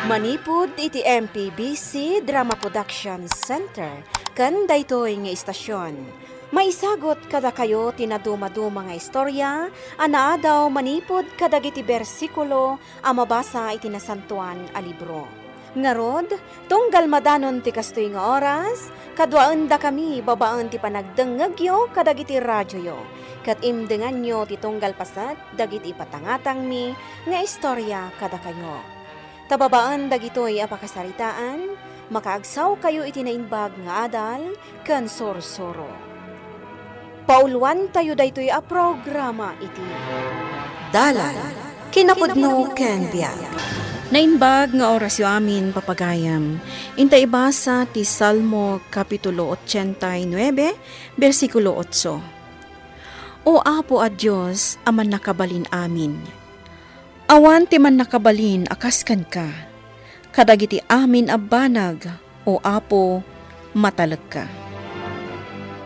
Manipud iti MPBC Drama Production Center ken daytoy nga istasyon. Maisagot kada kayo tinaduma-duma nga istorya, anaadaw manipod kadagiti bersikulo a mabasa iti nasantuan a libro. Ngarod, tunggal madanon ti kastoy nga oras, kadwaan da kami babaan ti panagdengegyo kadagiti radyoyo. Kat imdengan nyo ti tunggal pasat dagiti patangatang mi nga istorya kada kayo. Tababaan dagitoy apakasaritaan, makaagsaw kayo iti nainbag nga adal, ken sorsoro. Pauluan tayo daytoy a programa iti Dala, kinapudno ken biag. Nainbag nga orasyo amin papagayam, intay ibasa ti Salmo Kapitulo 89, versikulo 8. O Apo a Diyos, aman nakabalin amin. Awan ti man nakabalin akaskan ka, kadagiti amin abanag, o Apo, matalag ka.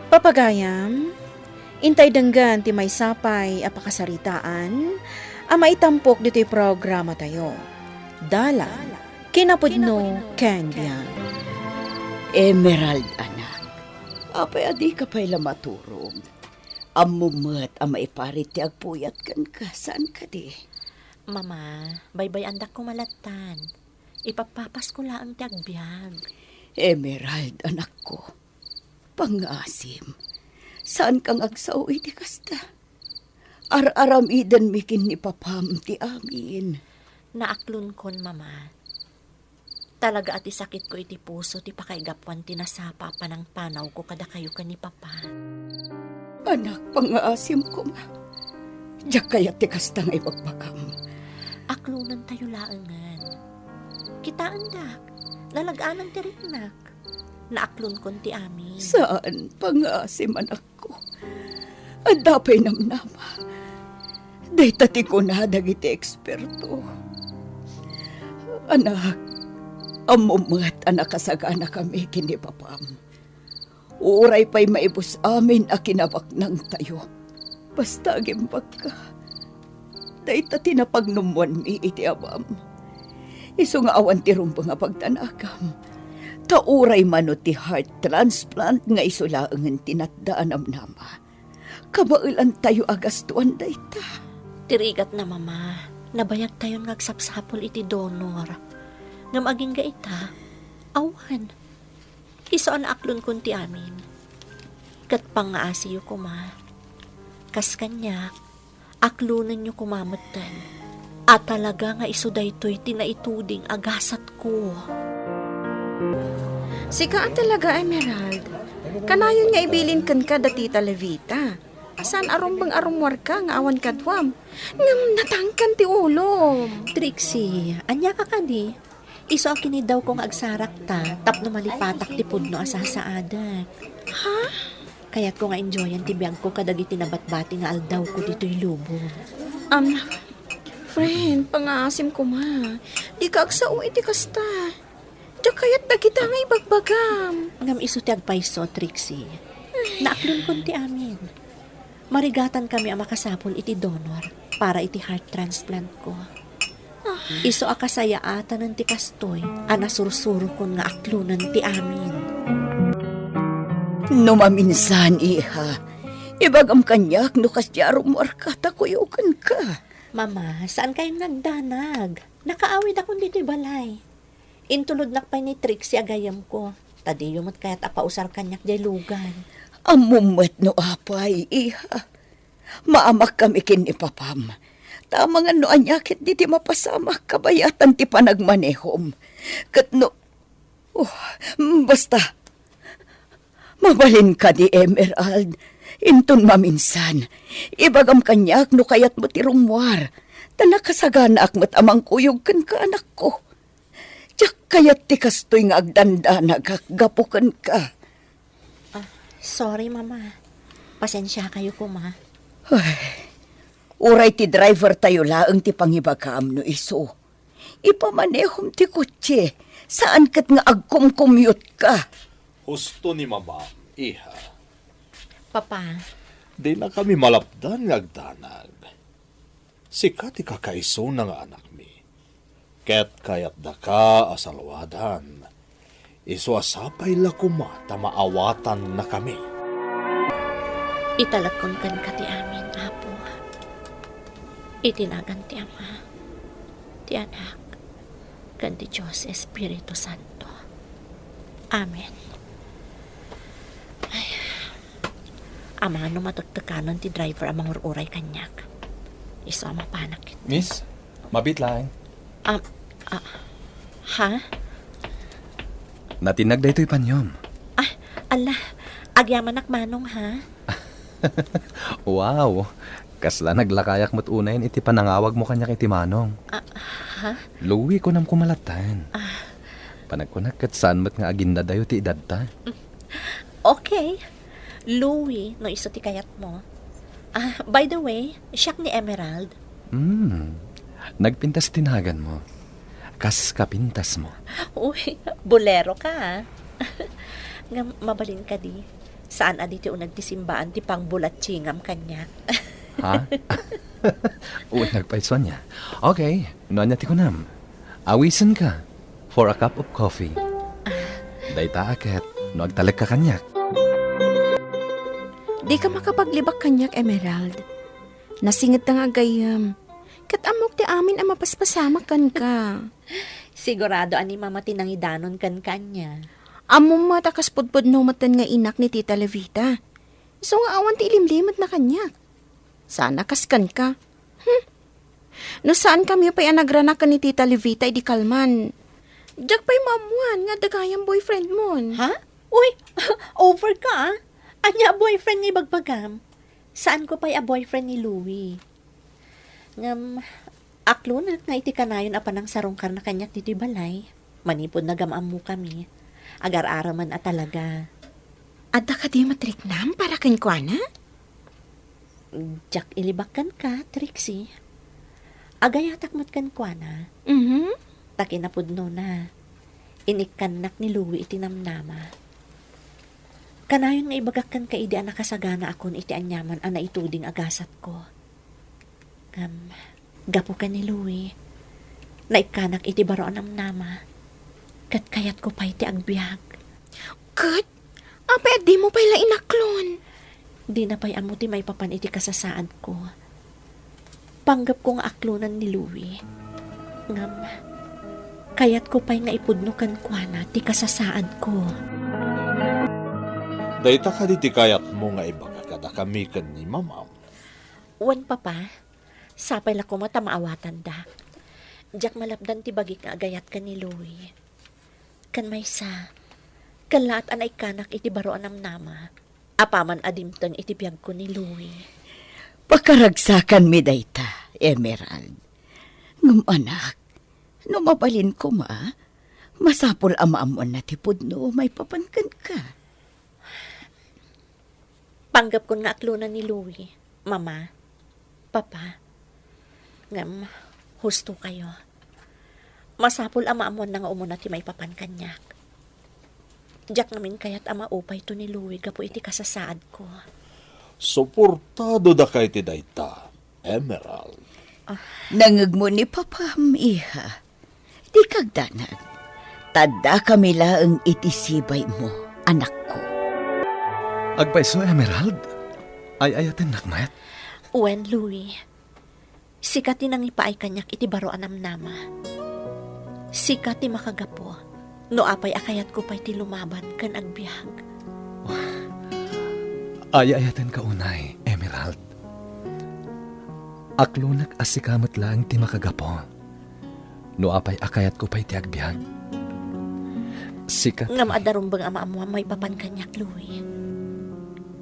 Papagayam, intay denggan ti may sapay apakasaritaan, maitampok dito'y programa tayo. Dala, kinapudno, ken biag. Emerald, anak. Apay adi ka pa'y lamaturog. Amumat ang maiparit ti agpuyat kan ka. Saan ka di? Mama, baybay andak ko malatan. Ipapapas ko lang ti agbyag. Emerald, anak ko. Pangasim. Saan kang agsaw iti kasta? Ar-aramidan mikin ni papam ti amin. Naaklon kon, mama. Talaga ati sakit ko iti puso ti pakaigapuan tinasapa pa ng panaw ko kada kayo ka ni papa. Anak, pangasim ko ma. Diyak kaya ti kasta nga ipagpakam. Aklunan tayo laangan. Kita andak, lalagaanan ti riknak. Naaklon kon ti amin. Saan pangasim, anak ko? At dapay namnama. Daytati ko na dagiti eksperto. Anak, amumat anak kasagana kami kini papam. Uray pa'y maibus amin a kinabak ng tayo. Basta agimbag ka. Daytati na pagnumuan mi iti abam. Iso nga awan ti rumbo nga pagtanakam. Tauray mano ti heart transplant nga isulaangan tinatdaan amnama. Kabailan tayo agastuan dayta. Tirigat na, mama. Nabayag tayo ngagsapsapol iti donor. Nga maging gaita, awan. Iso an aklon kun ti amin. Kat pangaasiyo ko, ma. Kas kanyak, aklunan nyo kumamatan. At talaga nga iso daytoy tinaituding agasat ko. Sika talaga, Emerald. Kanayon nga ibilin kan ka dati Levita. Asan arumbang arumwar ka nga awan kadwam. Ngam natangkan ti ulom. Trixie, anya ka kani? Iso akini daw kong agsarak ta, tapno malipatak ti pudno asasaadak. Ha? Kaya't ko nga enjoyan ti biyag ko kadagiti nabatbati nga aldaw ko dito'y lubo. Friend, pangasim ko ma. Di ka agsao iti kasta. Diyak kaya't na kita nga ibagbagam. Ngam iso ti agpaiso, Trixie. Naaklon kon ti amin. Marigatan kami ang makasapol iti donor para iti heart transplant ko. Iso akasayaatan ng ti kastoy, anasursuro kon nga aklunan ti amin. No maminsan, iha. Ibagam kanyak no kasyaro mo arkata kuyukan ka. Mama, saan kayong nagdanag? Nakaawid akong dito'y balay. Intulod nakpay ni Trixie agayam ko. Tadi yumot kaya't apausar kanyak jay lugan. Amumat no apay, iha. Maamak kami kinipapam. Tama nga no anyakit di ti mapasama kabayatan ti panagmanehom. Kat no, basta, mabalin ka di Emerald. Intun maminsan, ibagam kanyak no kayat mo ti rumwar. Tanakasagana akmat amang kuyog kan ka anak ko. Tiyak kayat ti kastoy nga agdanda gapukan ka. Sorry, Mama. Pasensya kayo ko, Ma. Ay, uray ti driver tayo laang ti pangibagam no iso. Ipamanehom ti kutse. Saan kat nga agkumkumyot ka? Husto ni mama, iha. Papa, Di na kami malapdan nga agdanag. Sikat ikakaiso na nga anak mi. Ket kayat da ka asalwadan. Isuasapay la kuma ta maawatan na kami. Italagkon kan ka ti amin, Apo. Itinagan ti Ama, ti Anak, kan ti Diyos Espiritu Santo. Amen. Ay, Ama, no matagtakanon ti driver amang ururay kanyak. Iso ama panak. Miss, mabit lang. Ha? Natinag da ito'y panyom. Ala, agyaman manong ha? Wow, kasla naglakayak mo't unayin iti panangawag mo kanya kay Timanong. Ha? Luwi ko nam kumalatan. Panagkunak kat saan mo't nga aginda dayo ti edad ta. Okay. Louie, no iso ti kayat mo. By the way, siyak ni Emerald. Nagpintas tinagan mo. Kas kapintas mo. Uy, bolero ka ha? Nga mabalin ka di. Saan aditi o nagtisimbaan ti pang bulat chingam kanya? Ha? Uy, nagpaitson niya. Okay, noanya ti kunam. Awisan ka for a cup of coffee. Dayta aket, no agtalag ka kanyak. Di ka makapaglibak kanyak, Emerald. Nasingit nga gayam. Katamok ti amin ang mapaspasama kan ka. Sigurado ani mama tinangidanon kan kanya. Among matakas pudpud no matan nga inak ni Tita Levita. So nga awan ti ilimlimot na kanyak. Sana kaskan ka. No saan kami pa'y anagranak ka ni Tita Levita idi kalman. Diyak pa'y mamuan nga dagayang boyfriend mo. Ha? Uy, over ka ah. Anya boyfriend ni Bagbagam. Saan ko pa'y a boyfriend ni Louie? Aklo na nga iti kanayon apa ng sarongkar na kanyak diti balay. Manipod na gamam mo kami. Agar-araman at talaga. Adda ka di matriknam para kinkwana? Jack ilibakan ka, Trixie. Agayatak matkan kwa na. Takinapudno na. Inikkanak ni Louie iti namnama. Kanayon nga ibagakan ka idi nakasagana akon iti anyaman ana ituding agasat ko. Gapo ka ni Louie. Naikanak iti baro namnama. Kat kayat ko pa iti agbyag. Kat? Apa di mo pala inaklon? Di na pa'y amo ti may papan iti kasasaad ko. Panggap ko nga aklonan ni Louie. Kayat ko pa'y nga ipudnukan kwa na ti kasasaad ko. Dayta ka di ti kayat mo nga ibaga kada kami kan ni Mama. Wan papa, sapay la ko mata maawatan da. Diyak malapdan ti bagik nga agayat ka ni Louie. Kan may sa, kalat anay kanak iti baro anam nama. Apaman adimtang iti biyag ko ni Louie. Pakaragsakan mi dayta, Emerald. Ngum anak, no mabalin ko masapol amaamon na tipod no may papankan ka. Panggap ko nga aklunan ni Louie, Mama, Papa. Husto kayo. Masapol amaamon na nga umuna ti may papan kanyak. Diyak namin kaya't ama upay to ni Louie gapo iti kasasaad ko. Suportado da kay ti dayta, Emerald. Nangag mo ni papam, iha. Di kagdanag. Tada kami laang itisibay mo, anak ko. Agpaiso, Emerald. Ay ayaten nakmat. Wen, Louie. Sikat nang ipaay kanyak iti baro anam nama. Sikat ti makagapo. No apay akayat ko pa'y ti lumaban kan agbyag. Ay ayaten ka unay, Emerald. Aklunak asikamot lang ti makagapo. No apay akayat ko pa'y ti agbyag. Sikat. Ngam adarumbang ama may papan kanyak, Louie.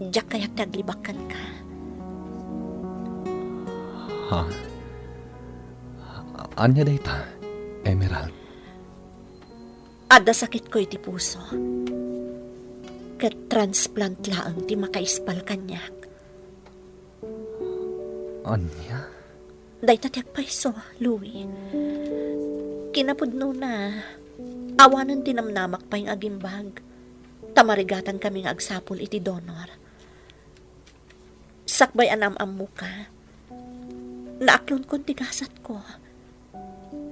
Diyak kaya't naglibakan ka. Ha? Anya dayta, Emerald? Ada sakit ko iti puso. Kat transplant laang ti makaispal kanyak. Anya? Dayta tiyak paiso, Louie. Kinapudno na. Awanan tinamnamak pa yung agimbag. Tamarigatan kami nga agsapol iti donor. Sakbay anam-am mo ka. Naaklon kon tigasat ko.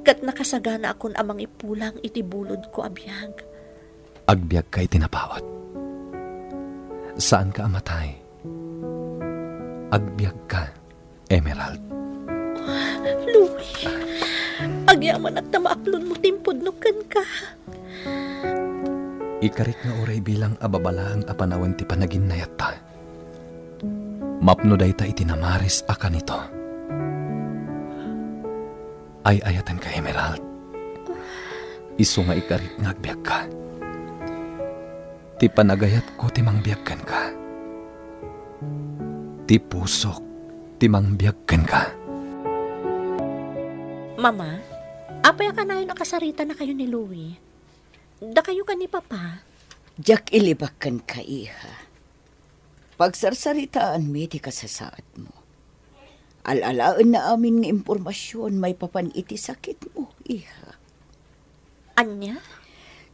Kat nakasagana akon amang ipulang iti bulod ko abiyag. Agbyag ka itinapawat. Saan ka amatay? Agbyag ka, Emerald. Louie, agyaman at tamaaklon mo timpudnukan ka. Ikarit nga oray bilang ababalaang apanawan ti panaginayat ta. Mapno day ta itinamaris akan ito. Ay ayatan ka, Emerald. Isu nga ikarit nga agbyag ka. Ti panagayat ko ti mangbiyagkan ka. Ti pusok ti mangbiyagkan ka. Mama, apay ka na yun nakasarita na kayo ni Louie. Da kayo ka ni Papa. Diyak ilibakan ka, iha. Pagsarsaritaan mi ti kasasaad mo. Alalaan na amin ng impormasyon may papan iti sakit mo, iha. Anya?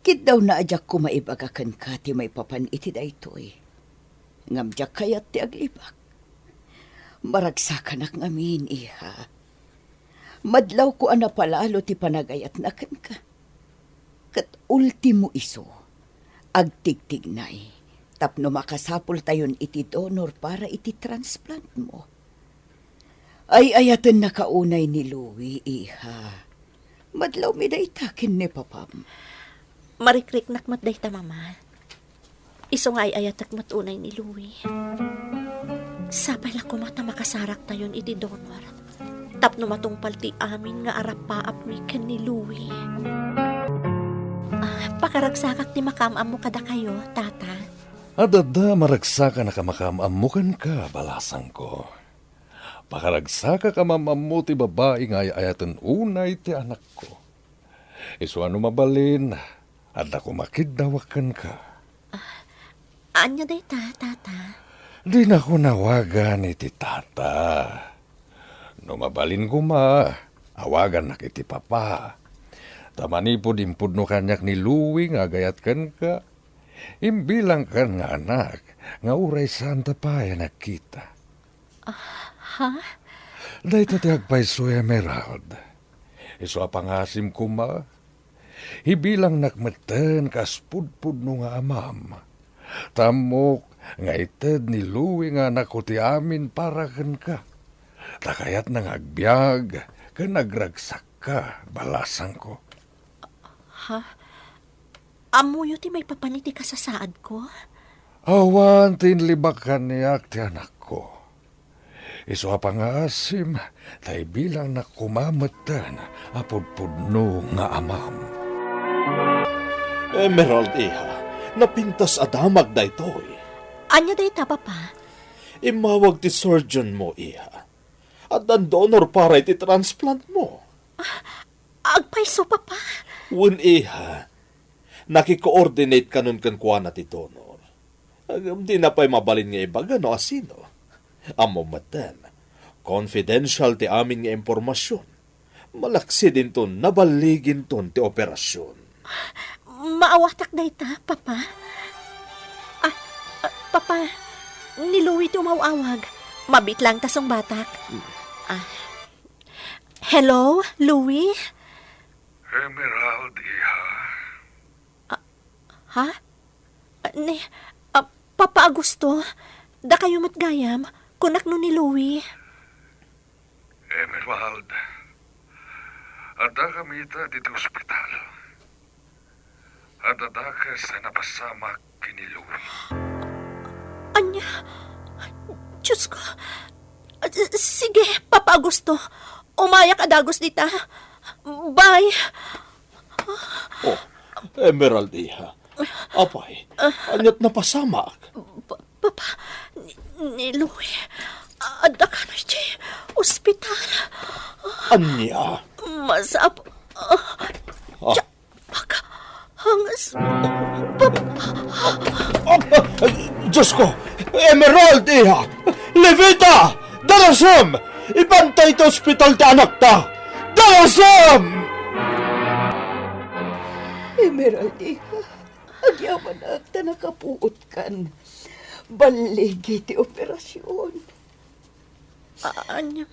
Kit daw na adyak ko maibagakan ka ti may papan iti daytoy. Ngamdyak kayat ti aglibak. Maragsakan ak ngamin, iha. Madlaw ko ana palalo ti panagayat na kan ka. Kat ultimo iso, agtigtignay. Tapno makasapul tayon iti donor para iti transplant mo. Ay ayatan na kaunay ni Louie, iha. Madlaw mi daytakin ni Papam. Marikrik nakmat day ta, Mama. Iso nga ay ayatak matunay ni Louie. Sapay lang kumata makasarak tayon iti donor. Tapno matungpal ti amin nga arapaap mi ken ni Louie. Pakaragsakak ti makamam mo kada kayo, tata. Adada maragsaka na kamakamamukan ka, balasang ko. Pakaragsaka ka mamamu ti babae nga ayatan unay ti anak ko. Isu ano mabalin, at ako makiddawakan ka. Anya day ta, tata? Di na ko nawagan iti tata. No mabalin ko awagan na kiti papa. Tamanipod impud no kanyak ni Louie nga gayat kan ka. Imbilang kan nga anak, nga uray santa pa nakita. Ha? Dahito ti agpayso Emerald. Iso pangasim ko Hibilang nakmeten kaspudpud no nga amam. Tamok nga ited ni Louie nga anak ko ti amin para kan ka. Takayat nang agbyag, ka nagragsak ka, balasang ko. Ha? Amuyo ti may papaniti ka sa saad ko? Awan tinlibakan niyak ti anak ko. Iso pangasim, tay bilang na kumamatan, apudpudno nga amam. Emerald, iha, napintas adamag da ito'y. Anya day ta, Papa? Imawag ti surgeon mo, iha. At ang donor para iti transplant mo. Agpaiso, Papa? Wun, iha, nakikoordinate ka nun kan kuha na ti donor. Di na pa'y mabalin nga ibaga no asino. Amo matan, confidential ti amin nga impormasyon. Malaksi din ton, nabaligin ton ti operasyon. Maawatak day ta, Papa? Papa, ni Louie ti umawawag. Mabit lang tasong batak. Hello, Louie? Emerald, iha. Ha? Papa Augusto, da kayo matgayam, kunak no ni Louie. Emerald, ada kami dito ospital. Ada ka sa napasama kini Louie. Anya? Diyos ko. Sige, Papa Augusto. Umayak adagos dita. Bye. Oh, Emerald, iha. Apay, anyat na pasamak. Papa, ni Louie. Ada ka na siya. Ospital. Anya? Masap. Baka. Hangas. Diyos ko! Emerald, iha! Levita! Dalasam! Ibantay ta ospital ti anak ta! Dalasam! Emerald, iha. Agyaman ak ta nakapuot kan. Baligi ti operasyon. Anya?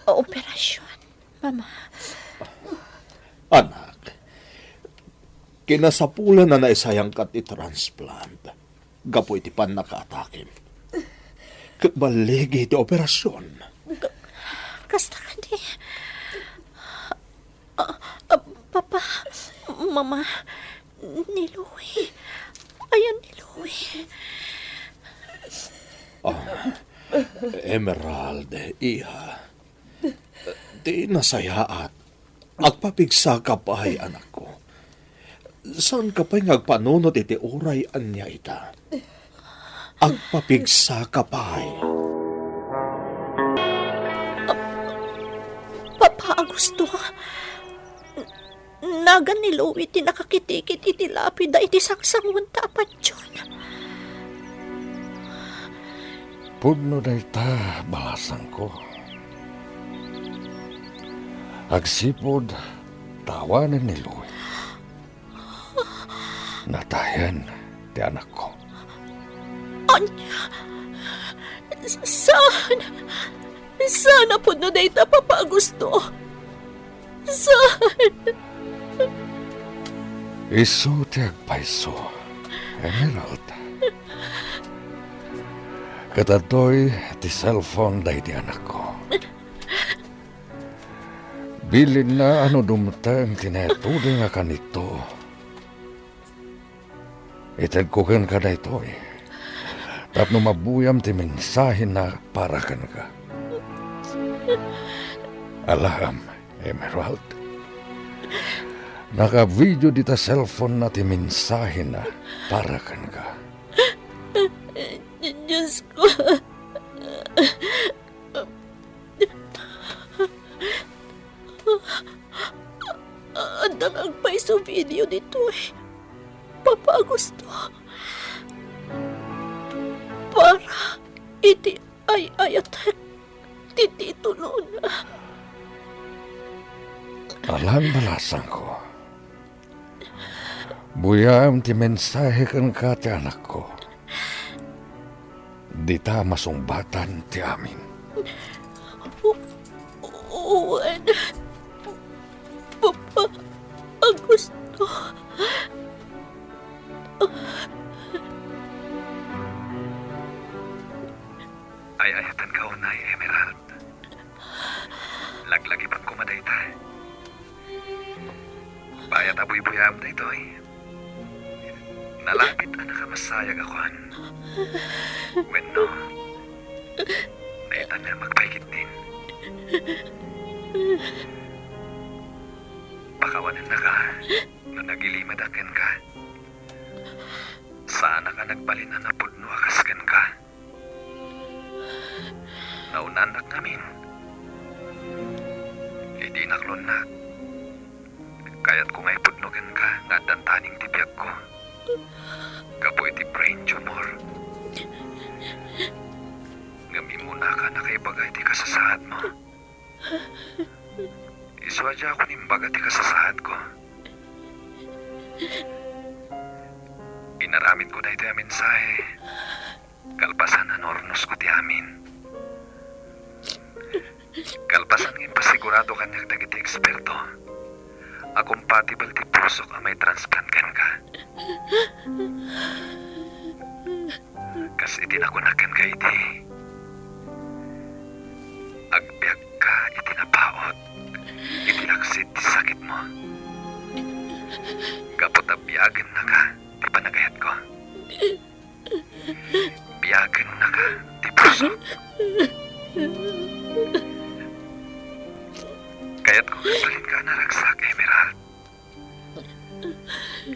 Operasyon? Mama, Anak, kinasapulan na naisayang kat i-transplant. Gapo iti pan nakatakim. Baligi iti operasyon. kasta ka di. Papa, Mama, ni Louie. Ayan ni Louie. Emerald, iha. Di nasayaat. Agpapigsa ka pa ay anak ko. Saan ka pa'y ngagpanunod iti uray anya ita? Agpapigsa ka pa ay. Papa Augusto, nagan ni Louie ti nakakitikit iti lapida iti sangsangon tapat yun. Pudno na ita, balasang ko. Agsipod, tawanan ni Louie. Natayan, ti anak ko. Anya, sana po na data, Papa Augusto. Sana. Isu ti agpaiso, Emerald. Katatoy ti cellphone day ti anak ko. Bilin na ano dumtang tinetuloy nga kanito. Itag ko kan ka daytoy. Tapno mabuyam ti mensahe na para kan ka. Alam, Emerald. Naka-video dita cellphone na ti mensahe na para kan ka. Diyos ko. Andang agpay sa video dito eh. Papa Augusto. Para iti ay ayatek tititulo na. Alam balasan ko. Buyam ti mensahe kan ka ti anak ko. Di ta masungbatan ti amin. Uwan. Papa Augusto. Ay ayatan ka unay, Emerald. Laglagi pang kumaday ta. Bayat abuy-buyam da ito'y. Nalapit na nakamasayag akoan. When no, naitan na magpaikit din. Pakawanan na ka, no nagilimadakan ka. Sana ka nagbalin na napudno akaskan ka. Naunanak namin. Hindi naklonak. Kaya't kung ay pudnogan ka, nga dantaning tibiyag ko. Kapo iti brain tumor. Ngamimuna ka na kay bagay ti kasasaad mo. Iswadya ako nimbaga ti kasasaad ko. Inaramid ko na ito yung mensahe. Kalpasan ang ornos ko ti amin. Kalpasan ng pasigurado ka niya dagiti eksperto. A compatible ti puso ka may transplant kan ka. Kasi itinakunakan ka iti. Agbiag ka itinapaot. Itinaksit ti sakit mo. Kapot biyagan na ka, ti panagayat ko. Biyagan na ka, ti puso. Kaya't kung kasalin ka naragsak, Emerald.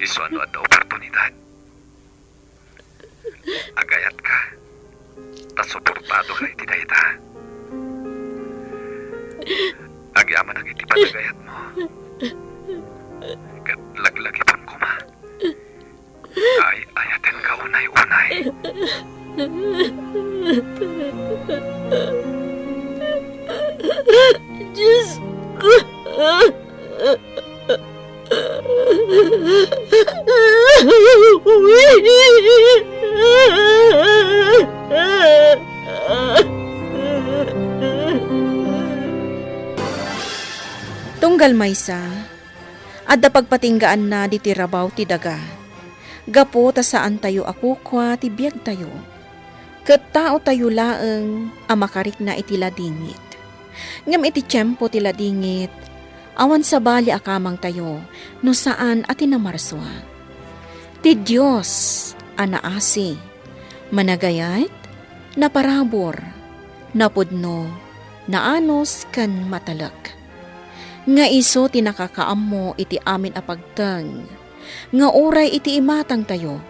Isuano at oportunidad. Agayat ka. Tasuportado ka iti dayta. Agyaman ang iti panagayat mo. Kat laglagipon ko ma. Ay ayaten ka unay-unay. Diyos ko. Tunggal maysa, adda pagpatinggaan na di tirabaw ti daga. Gapo ta saan tayo akukwa ti biyag tayo. Ket tao tayo laeng amakarik na iti ladingit. Ngam iti tiyempo ti ladingit, awan sa bali akamang tayo no saan at inamarswa. Ti Diyos anaasi, managayat, naparabor, napudno, naanos kan matalak. Nga iso tinakakaammo iti amin apagteng, nga oray iti imatang tayo,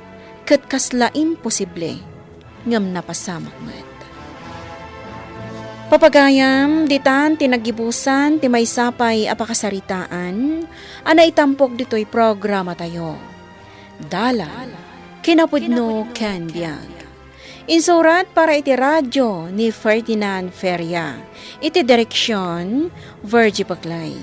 ket kasla imposible, ngam napasamak met. Papagayam, ditan tinagibusan, ti may sapay apakasaritaan, ana itampok dito'y programa tayo. Dala, kinapudno ken biag. Insurat para iti radyo ni Ferdinand Feria. Iti direksyon, Virgie Paclay.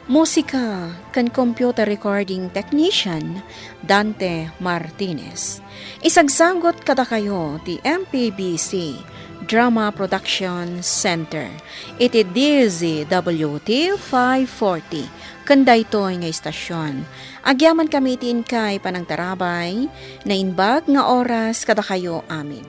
Musika kan computer recording technician, Dante Martinez. Isagsagot kada kayo ti MPBC Drama Production Center. Iti DZWT 540. Kanday to nga istasyon. Agyaman kami itin kay panang tarabay, na inbag nga oras kada kayo amin.